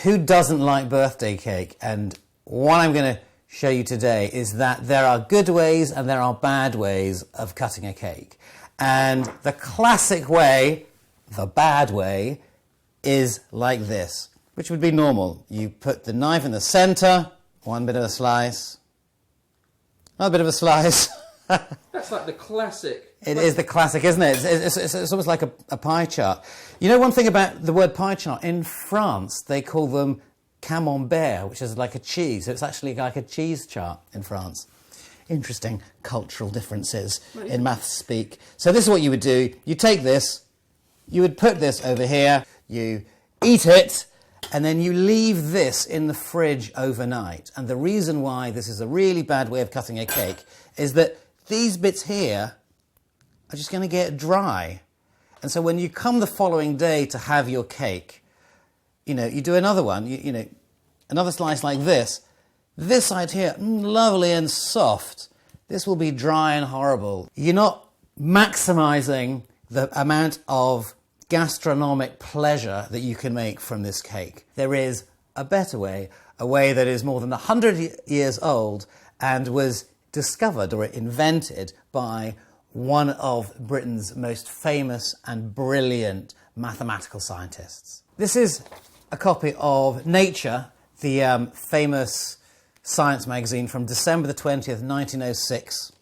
who doesn't like birthday cake? And what I'm going to show you today is that there are good ways and there are bad ways of cutting a cake. And the classic way, the bad way, is like this, which would be normal. You put the knife in the center, one bit of a slice, another bit of a slice. That's like the classic. It is the classic, isn't it? It's almost like a pie chart. You know one thing about the word pie chart? In France, they call them camembert, which is like a cheese. So it's actually like a cheese chart in France. Interesting cultural differences in maths speak. So this is what you would do. You take this, you would put this over here, you eat it, and then you leave this in the fridge overnight. And the reason why this is a really bad way of cutting a cake is that these bits here are just going to get dry. And so when you come the following day to have your cake, you do another one, another slice like this. This side here, lovely and soft. This will be dry and horrible. You're not maximising the amount of gastronomic pleasure that you can make from this cake. There is a better way, a way that is more than 100 years old and was discovered or invented by one of Britain's most famous and brilliant mathematical scientists. This is a copy of Nature, the famous science magazine from December the 20th, 1906.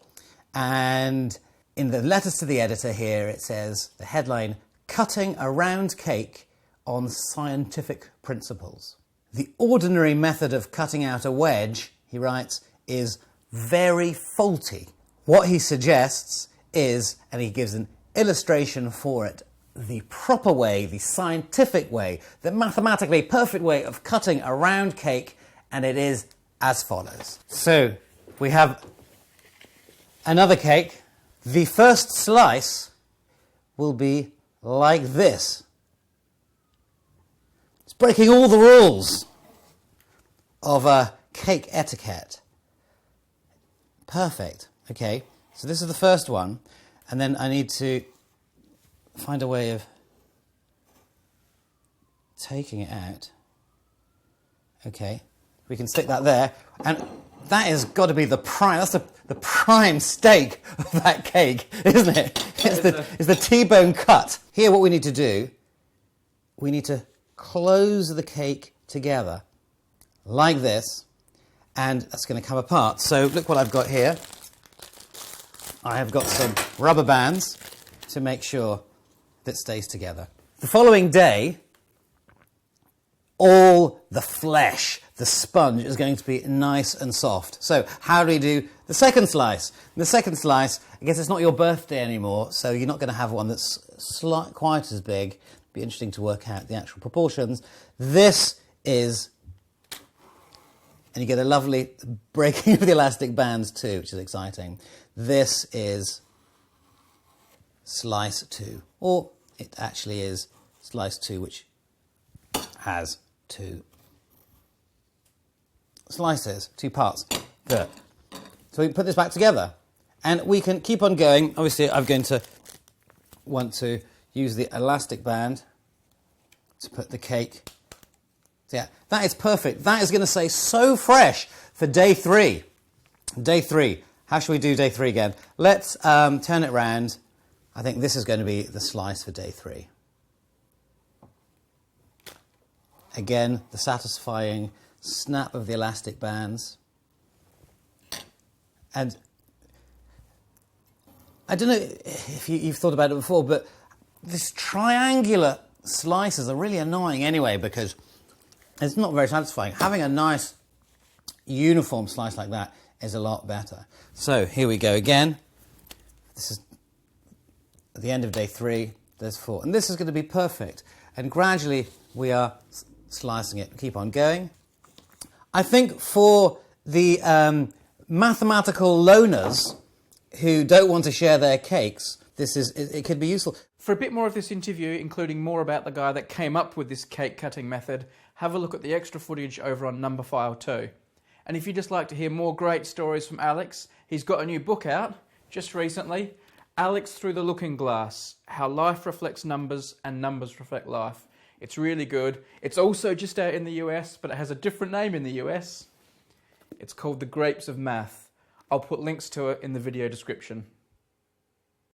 And in the letters to the editor here, it says, the headline, "Cutting a Round Cake on Scientific Principles." The ordinary method of cutting out a wedge, he writes, is very faulty. What he suggests is, and he gives an illustration for it, the proper way, the scientific way, the mathematically perfect way of cutting a round cake, and it is as follows. So we have another cake. The first slice will be like this. It's breaking all the rules of cake etiquette. Perfect. Okay, so this is the first one, and then I need to find a way of taking it out. Okay, we can stick that there, and that has got to be the prime. That's the prime steak of that cake, isn't it? It's the T-bone cut. Here, what we need to do, we need to close the cake together like this, and that's going to come apart. So look what I've got here. I have got some rubber bands to make sure that stays together. The following day, all the flesh, the sponge, is going to be nice and soft. So how do we do the second slice? The second slice, I guess it's not your birthday anymore, so you're not going to have one that's quite as big. It'd be interesting to work out the actual proportions. This is, and you get a lovely breaking of the elastic bands too, which is exciting. This is slice 2, or it actually is slice 2, which has 2 slices, 2 parts. Good. So we can put this back together, and we can keep on going. Obviously, I'm going to want to use the elastic band to put the cake. So yeah, that is perfect. That is going to stay so fresh for day 3. Day 3. How should we do day 3 again? Let's turn it round. I think this is going to be the slice for day 3. Again, the satisfying snap of the elastic bands. And I don't know if you've thought about it before, but these triangular slices are really annoying anyway because it's not very satisfying. Having a nice uniform slice like that is a lot better. So here we go again. This is at the end of day 3. There's 4. And this is going to be perfect. And gradually we are slicing it. Keep on going. I think for the mathematical loners who don't want to share their cakes, it could be useful. For a bit more of this interview, including more about the guy that came up with this cake cutting method, have a look at the extra footage over on number file 2. And if you'd just like to hear more great stories from Alex, he's got a new book out just recently, Alex Through the Looking Glass, How Life Reflects Numbers and Numbers Reflect Life. It's really good. It's also just out in the US, but it has a different name in the US. It's called The Grapes of Math. I'll put links to it in the video description.